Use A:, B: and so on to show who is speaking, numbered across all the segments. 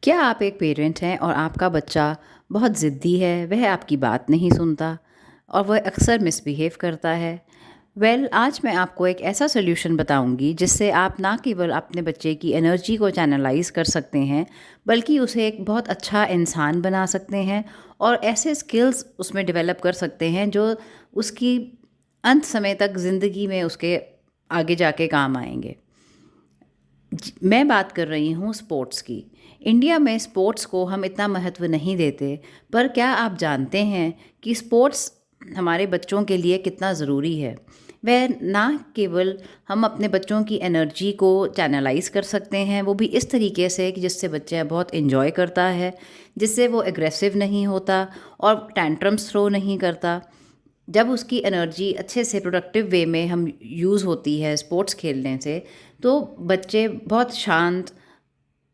A: क्या आप एक पेरेंट हैं और आपका बच्चा बहुत ज़िद्दी है, वह आपकी बात नहीं सुनता और वह अक्सर मिसबिहेव करता है? आज मैं आपको एक ऐसा सॉल्यूशन बताऊंगी जिससे आप ना केवल अपने बच्चे की एनर्जी को चैनलाइज कर सकते हैं, बल्कि उसे एक बहुत अच्छा इंसान बना सकते हैं और ऐसे स्किल्स उसमें डेवलप कर सकते हैं जो उसकी अंत समय तक ज़िंदगी में उसके आगे जाके काम आएंगे। मैं बात कर रही हूँ स्पोर्ट्स की। इंडिया में स्पोर्ट्स को हम इतना महत्व नहीं देते, पर क्या आप जानते हैं कि स्पोर्ट्स हमारे बच्चों के लिए कितना ज़रूरी है? वह ना केवल हम अपने बच्चों की एनर्जी को चैनलाइज़ कर सकते हैं, वो भी इस तरीके से कि जिससे बच्चा बहुत एन्जॉय करता है, जिससे वो एग्रेसिव नहीं होता और टैंट्रम्स थ्रो नहीं करता। जब उसकी एनर्जी अच्छे से प्रोडक्टिव वे में हम यूज़ होती है स्पोर्ट्स खेलने से, तो बच्चे बहुत शांत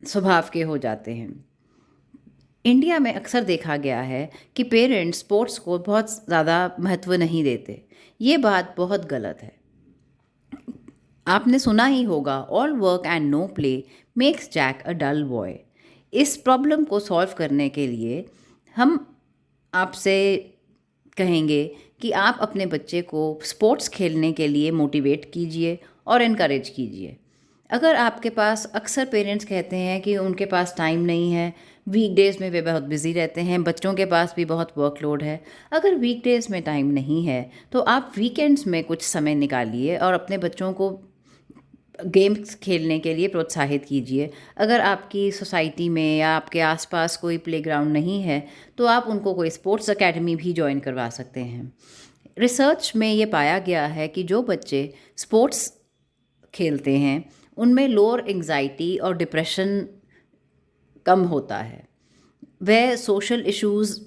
A: स्वभाव के हो जाते हैं। इंडिया में अक्सर देखा गया है कि पेरेंट्स स्पोर्ट्स को बहुत ज़्यादा महत्व नहीं देते। ये बात बहुत गलत है। आपने सुना ही होगा, all work and no play makes Jack a dull boy. इस प्रॉब्लम को सॉल्व करने के लिए हम आपसे कहेंगे कि आप अपने बच्चे को स्पोर्ट्स खेलने के लिए मोटिवेट कीजिए और इनकरेज कीजिए। अगर आपके पास, अक्सर पेरेंट्स कहते हैं कि उनके पास टाइम नहीं है, वीकडेज़ में वे बहुत बिज़ी रहते हैं, बच्चों के पास भी बहुत वर्कलोड है। अगर वीकडेज़ में टाइम नहीं है, तो आप वीकेंड्स में कुछ समय निकालिए और अपने बच्चों को गेम्स खेलने के लिए प्रोत्साहित कीजिए। अगर आपकी सोसाइटी में या आपके आसपास कोई प्लेग्राउंड नहीं है, तो आप उनको कोई स्पोर्ट्स एकेडमी भी जॉइन करवा सकते हैं। रिसर्च में ये पाया गया है कि जो बच्चे स्पोर्ट्स खेलते हैं, उनमें लोअर एंग्जाइटी और डिप्रेशन कम होता है। वह सोशल इश्यूज़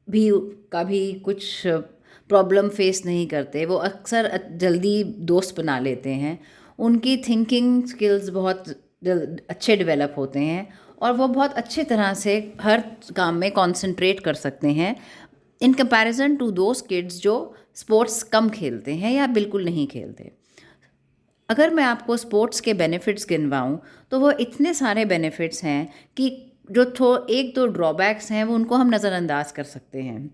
A: भी का भी कुछ प्रॉब्लम फेस नहीं करते। वो अक्सर जल्दी दोस्त बना लेते हैं। उनकी थिंकिंग स्किल्स बहुत अच्छे डेवलप होते हैं और वो बहुत अच्छे तरह से हर काम में कंसंट्रेट कर सकते हैं, in comparison to those kids जो स्पोर्ट्स कम खेलते हैं या बिल्कुल नहीं खेलते। अगर मैं आपको स्पोर्ट्स के बेनिफिट्स गिनवाऊँ, तो वो इतने सारे बेनिफिट्स हैं कि जो एक दो ड्रॉबैक्स हैं वो उनको हम नज़रअंदाज कर सकते हैं।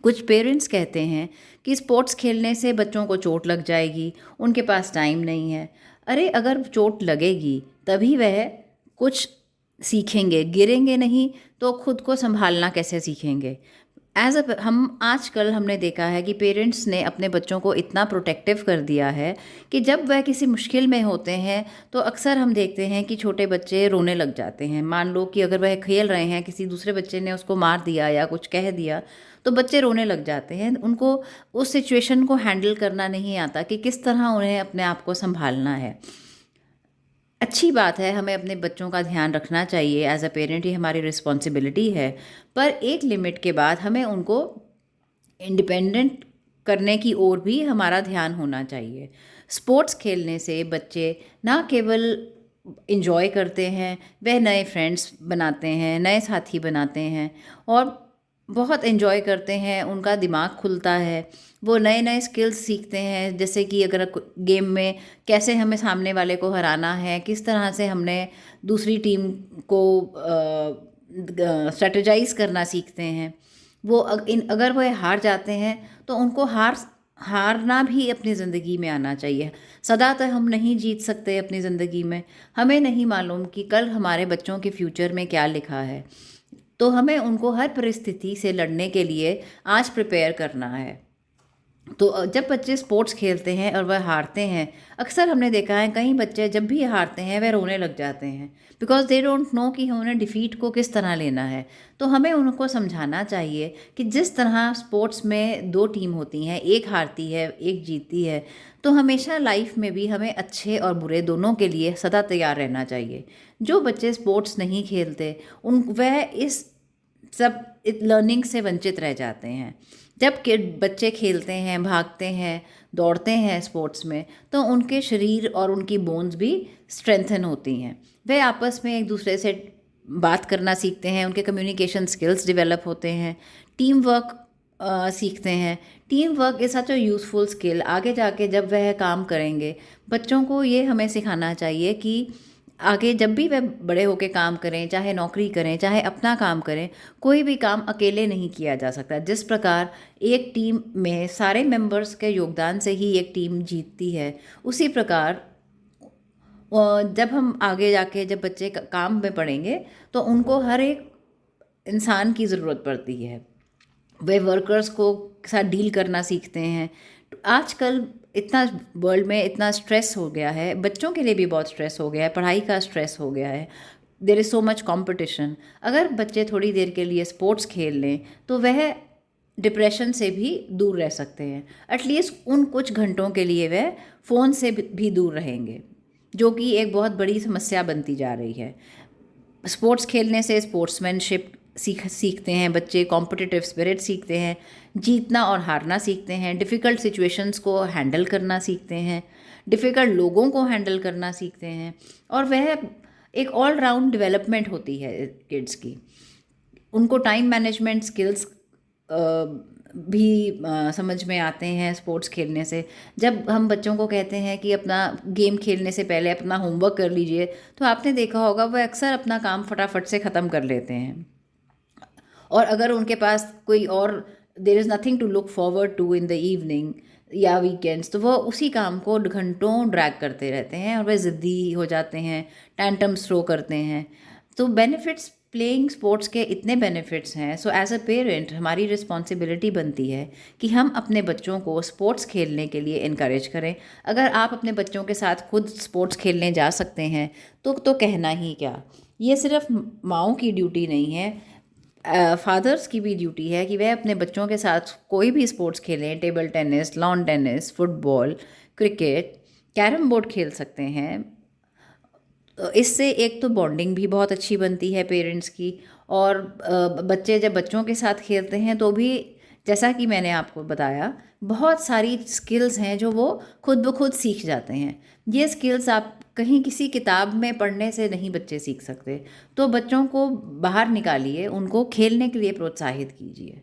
A: कुछ पेरेंट्स कहते हैं कि स्पोर्ट्स खेलने से बच्चों को चोट लग जाएगी, उनके पास टाइम नहीं है। अरे अगर चोट लगेगी तभी वह कुछ सीखेंगे, गिरेंगे नहीं तो खुद को संभालना कैसे सीखेंगे? हम आजकल हमने देखा है कि पेरेंट्स ने अपने बच्चों को इतना प्रोटेक्टिव कर दिया है कि जब वह किसी मुश्किल में होते हैं, तो अक्सर हम देखते हैं कि छोटे बच्चे रोने लग जाते हैं। मान लो कि अगर वह खेल रहे हैं, किसी दूसरे बच्चे ने उसको मार दिया या कुछ कह दिया, तो बच्चे रोने लग जाते हैं। उनको उस सिचुएशन को हैंडल करना नहीं आता कि किस तरह उन्हें अपने आप को संभालना है। अच्छी बात है, हमें अपने बच्चों का ध्यान रखना चाहिए, एज अ पेरेंट ये हमारी रिस्पॉन्सिबिलिटी है। पर एक लिमिट के बाद हमें उनको इंडिपेंडेंट करने की ओर भी हमारा ध्यान होना चाहिए। स्पोर्ट्स खेलने से बच्चे ना केवल इंजॉय करते हैं, वह नए फ्रेंड्स बनाते हैं, नए साथी बनाते हैं और बहुत एंजॉय करते हैं। उनका दिमाग खुलता है, वो नए नए स्किल्स सीखते हैं, जैसे कि अगर गेम में कैसे हमें सामने वाले को हराना है, किस तरह से हमने दूसरी टीम को स्ट्रेटजाइज करना सीखते हैं। अगर वह हार जाते हैं, तो उनको हारना भी अपनी ज़िंदगी में आना चाहिए। सदा तो हम नहीं जीत सकते अपनी ज़िंदगी में। हमें नहीं मालूम कि कल हमारे बच्चों के फ्यूचर में क्या लिखा है, तो हमें उनको हर परिस्थिति से लड़ने के लिए आज प्रिपेयर करना है। तो जब बच्चे स्पोर्ट्स खेलते हैं और वह हारते हैं, अक्सर हमने देखा है कई बच्चे जब भी हारते हैं वह रोने लग जाते हैं, बिकॉज दे डोंट नो कि उन्हें डिफीट को किस तरह लेना है। तो हमें उनको समझाना चाहिए कि जिस तरह स्पोर्ट्स में दो टीम होती हैं, एक हारती है एक जीतती है, तो हमेशा लाइफ में भी हमें अच्छे और बुरे दोनों के लिए सदा तैयार रहना चाहिए। जो बच्चे स्पोर्ट्स नहीं खेलते, वह इस सब लर्निंग से वंचित रह जाते हैं। जब कि बच्चे खेलते हैं, भागते हैं, दौड़ते हैं स्पोर्ट्स में, तो उनके शरीर और उनकी बोन्स भी स्ट्रेंथन होती हैं। वे आपस में एक दूसरे से बात करना सीखते हैं, उनके कम्युनिकेशन स्किल्स डेवलप होते हैं, टीम वर्क सीखते हैं। Team work is such a useful skill. आगे जाके जब वह काम करेंगे, बच्चों को ये हमें सिखाना चाहिए कि आगे जब भी वह बड़े होके काम करें, चाहे नौकरी करें, चाहे अपना काम करें, कोई भी काम अकेले नहीं किया जा सकता। जिस प्रकार एक टीम में सारे मेंबर्स के योगदान से ही एक टीम जीतती है, उसी प्रकार जब हम आगे जाके जब बच्चे काम में पड़ेंगे तो उनको हर एक इंसान की ज़रूरत पड़ती है। वे वर्कर्स को साथ डील करना सीखते हैं। तो आजकल इतना वर्ल्ड में इतना स्ट्रेस हो गया है, बच्चों के लिए भी बहुत स्ट्रेस हो गया है, पढ़ाई का स्ट्रेस हो गया है, there is so much competition. अगर बच्चे थोड़ी देर के लिए स्पोर्ट्स खेल लें तो वह डिप्रेशन से भी दूर रह सकते हैं। एटलीस्ट उन कुछ घंटों के लिए वह फ़ोन से भी दूर रहेंगे, जो कि एक बहुत बड़ी समस्या बनती जा रही है। स्पोर्ट्स खेलने से स्पोर्ट्समैनशिप सीखते हैं बच्चे, कॉम्पिटिटिव स्पिरिट सीखते हैं, जीतना और हारना सीखते हैं, डिफ़िकल्ट सिचुएशंस को हैंडल करना सीखते हैं, डिफ़िकल्ट लोगों को हैंडल करना सीखते हैं, और वह एक ऑल राउंड डेवलपमेंट होती है किड्स की। उनको टाइम मैनेजमेंट स्किल्स भी समझ में आते हैं स्पोर्ट्स खेलने से। जब हम बच्चों को कहते हैं कि अपना गेम खेलने से पहले अपना होमवर्क कर लीजिए, तो आपने देखा होगा वह अक्सर अपना काम फटाफट से ख़त्म कर लेते हैं। और अगर उनके पास कोई और there is nothing to look forward to in the evening या वीकेंड्स, तो वो उसी काम को घंटों ड्रैग करते रहते हैं और वह ज़िद्दी हो जाते हैं, टैंटम्स थ्रो करते हैं। तो बेनिफिट्स, प्लेइंग स्पोर्ट्स के इतने बेनिफिट्स हैं। सो एज अ पेरेंट हमारी रिस्पॉन्सिबिलिटी बनती है कि हम अपने बच्चों को स्पोर्ट्स खेलने के लिए इनकरेज करें। अगर आप अपने बच्चों के साथ खुद स्पोर्ट्स खेलने जा सकते हैं तो कहना ही क्या। ये सिर्फ माँओं की ड्यूटी नहीं है, फादर्स की भी ड्यूटी है कि वह अपने बच्चों के साथ कोई भी स्पोर्ट्स खेलें। Table tennis, lawn tennis, football, cricket, carrom board खेल सकते हैं। तो इससे एक तो बॉन्डिंग भी बहुत अच्छी बनती है पेरेंट्स की, और बच्चे जब बच्चों के साथ खेलते हैं तो भी, जैसा कि मैंने आपको बताया, बहुत सारी स्किल्स हैं जो वो खुद ब खुद सीख जाते हैं। ये स्किल्स आप कहीं किसी किताब में पढ़ने से नहीं बच्चे सीख सकते। तो बच्चों को बाहर निकालिए, उनको खेलने के लिए प्रोत्साहित कीजिए।